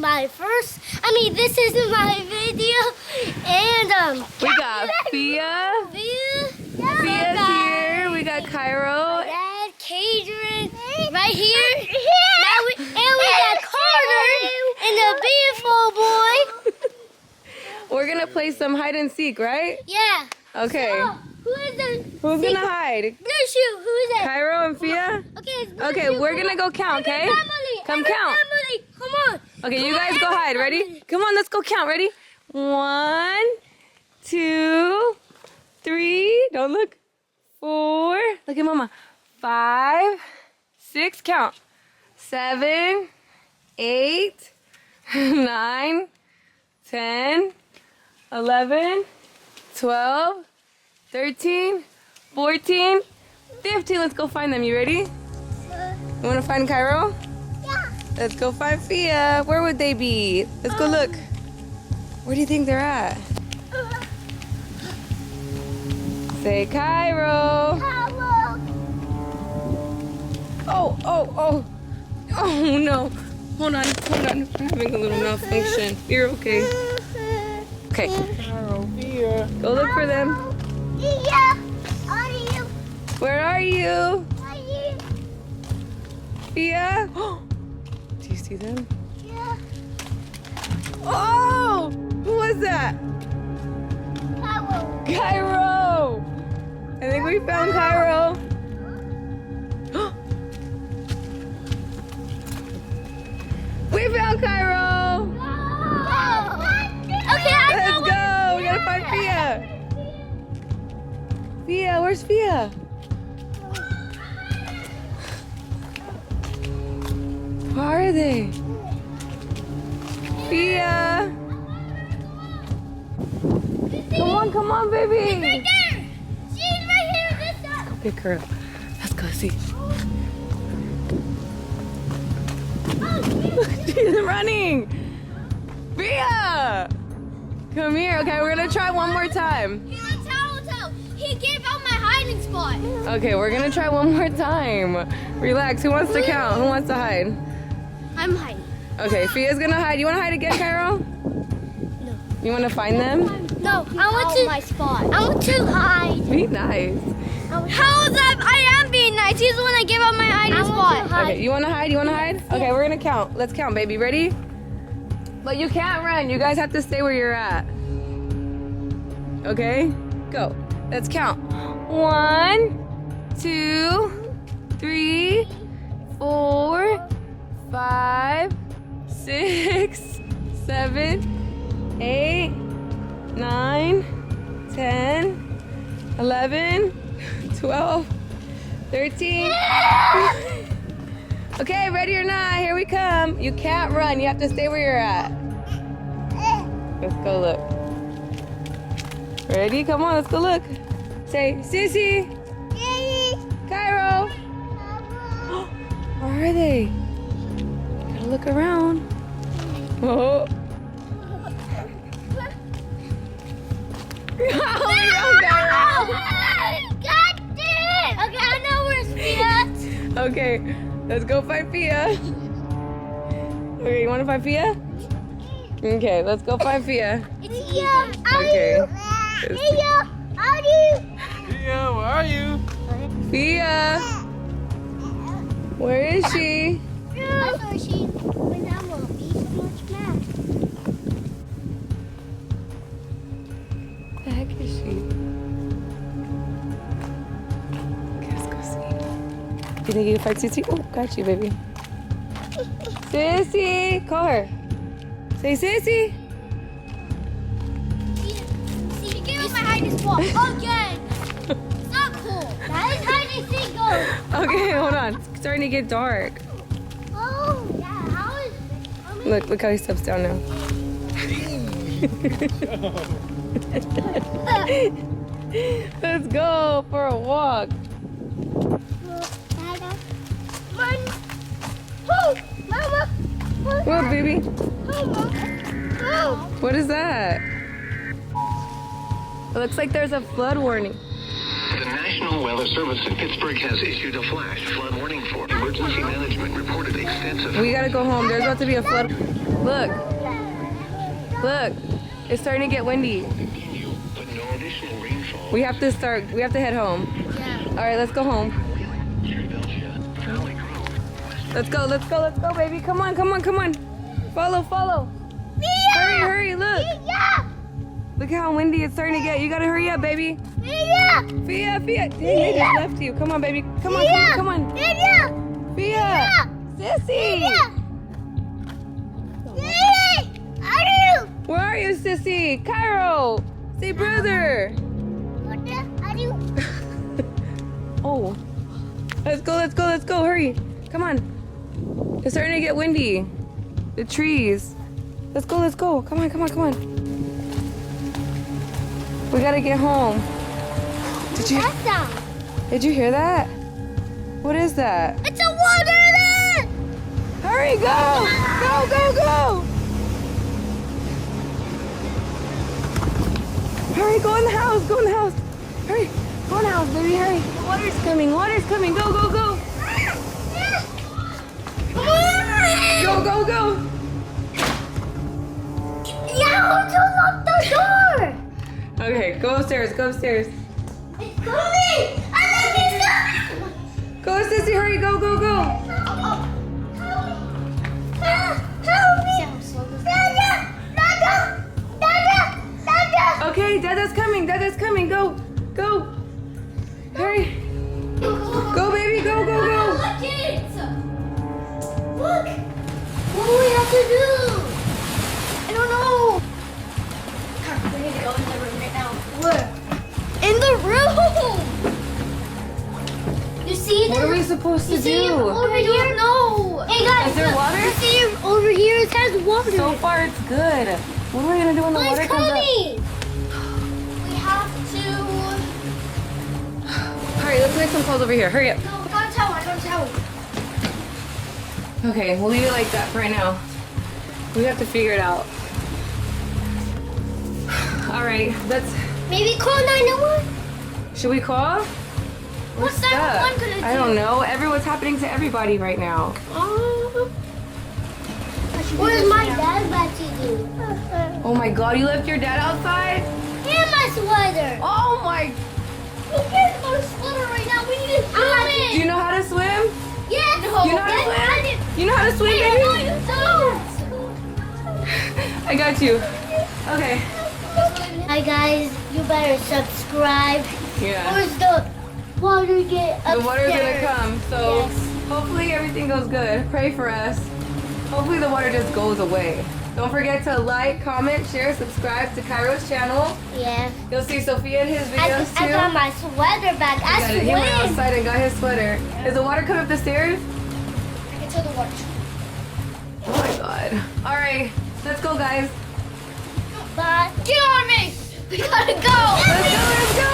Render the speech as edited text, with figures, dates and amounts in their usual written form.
this is my video, and we got Fia's here. We got Cairo. Dad, Cadron, right here. And we got Carter and the beautiful boy. We're gonna play some hide and seek, right? Yeah. Okay. So, who's gonna hide? No, shoot. Who is it? Cairo and Fia? Okay, we're gonna go count, okay? Come count. Come on. Okay, you guys go hide. Ready? Come on, let's go count. Ready? 1, 2, 3. Don't look. 4. Look at Mama. 5, 6. Count. 7, 8, 9, 10, 11, 12, 13, 14, 15. Let's go find them. You ready? You want to find Cairo? Yeah. Let's go find Fia. Where would they be? Let's go look. Where do you think they're at? Say Cairo. Hello. Oh no. Hold on. I'm having a little malfunction. You're okay. Okay. Cairo, Fia. Go look for them. Yeah. Are you? Where are you? Are you? Fia? Do you see them? Yeah. Oh! Who was that? Hello. Cairo! I think we found Cairo. We found Cairo! Okay, Let's go! We gotta find Fia. Fia, where's Fia? Where are they? Fia! Come on, baby! Right there. She's right here this side. Go pick her up. Let's go see. She's running! Fia! Come here. Okay, we're gonna try one more time. He gave out my hiding spot. Okay, we're gonna try one more time. Relax. Who wants to count? Who wants to hide? I'm hiding. Okay, Fia's gonna hide. You wanna hide again, Cairo? No. You wanna find them? No, I want to. My spot. I want to hide. Be nice. How is that? I am being nice. He's the one that gave out my hiding spot. Okay, you wanna hide? You wanna hide? Okay, we're gonna count. Let's count, baby. Ready? But you can't run. You guys have to stay where you're at. Okay? Go. Let's count. 1, 2, 3, 4, 5, 6, 7, 8, 9, 10, 11, 12, 13. Okay, ready or not, here we come. You can't run. You have to stay where you're at. Let's go look. Ready? Come on, let's go look. Say, Sissy. Cairo. Where are they? Gotta look around. Oh. Okay, I know where's Fia. Okay, let's go find Fia. Okay, you wanna find Fia? Okay, let's go find Fia. It's Fia. Okay. Fia, are you? Fia, where are you? Fia. Where is she? That's where she went down will be so much mad. Where the heck is she? Okay, let's go see. You think you can find Sissy? Oh, got you, baby. Sissy! Call her. Say, Sissy! See, you gave me my hiding spot again. It's not cool. That is hiding single. Okay, hold on. It's starting to get dark. Oh, yeah. How is it? Look how he steps down now. Let's go for a walk. Run. Oh, Mama. What, baby? Oh. What is that? It looks like there's a flood warning. The National National Weather Service in Pittsburgh has issued a flash flood warning for emergency management reported extensive. We gotta go home. There's about to be a flood. Look. Look. It's starting to get windy. But no additional rainfall. We have to head home. Yeah. All right, let's go home. Let's go, baby. Come on. Follow. Hurry, look. Look how windy it's starting to get. You gotta hurry up, baby. Fia. Dang, they just left you. Come on, baby. Come on. Fia. Sissy. Where are you, Sissy? Cairo. Say brother. Oh. Let's go. Hurry. Come on. It's starting to get windy. The trees. Let's go. Come on. We gotta get home. Did you hear that? What is that? It's a water! Hurry, go! Go! Hurry, go in the house. Hurry, go in the house, baby, hurry. The water's coming, Go! Go! Yeah, to lock the door! Okay, go upstairs. It's coming! I think it's coming! Go, Sissy, hurry, go! Help me! Dada! Okay, Dada's coming, go! Hurry. Go, baby, go! Look it! Look! What do we have to do? I don't know. We need to go in the room right now. Where? In the room! You see What are we supposed to You see do? over here? No. Hey guys, Is there look. water? You see over here? It has water. So far, it's good. What are we gonna do when the water It's comes up? coming. We have to. Alright, let's make some clothes over here. Hurry up. No, I got a towel. Okay, we'll leave it like that for right now. We have to figure it out. Alright, Maybe call 911. should we call? What's We're stuck. 911 gonna do? I don't know. What's happening to everybody right now? What is my dad about to do? Oh my god, you left your dad outside? And my sweater. Oh my... Who cares about a sweater right now? We need to do Do it. you know how to swim? Yes. You know how to swim? You know how to swim, Hey, baby? no, you don't. I got you. Okay. Hi guys, you better subscribe. Yeah. Where's the water get upstairs? The water's gonna come, so Yes. hopefully everything goes good. Pray for us. Hopefully the water just goes away. Don't forget to like, comment, share, subscribe to Cairo's channel. Yeah. You'll see Sophia in his videos I too. got my sweater back. He got it. He went swim. outside and got his sweater. Is the water coming up the stairs? I can tell the water. Oh my god. Alright, let's go guys. Bye. Get on me! We gotta go! Let's go!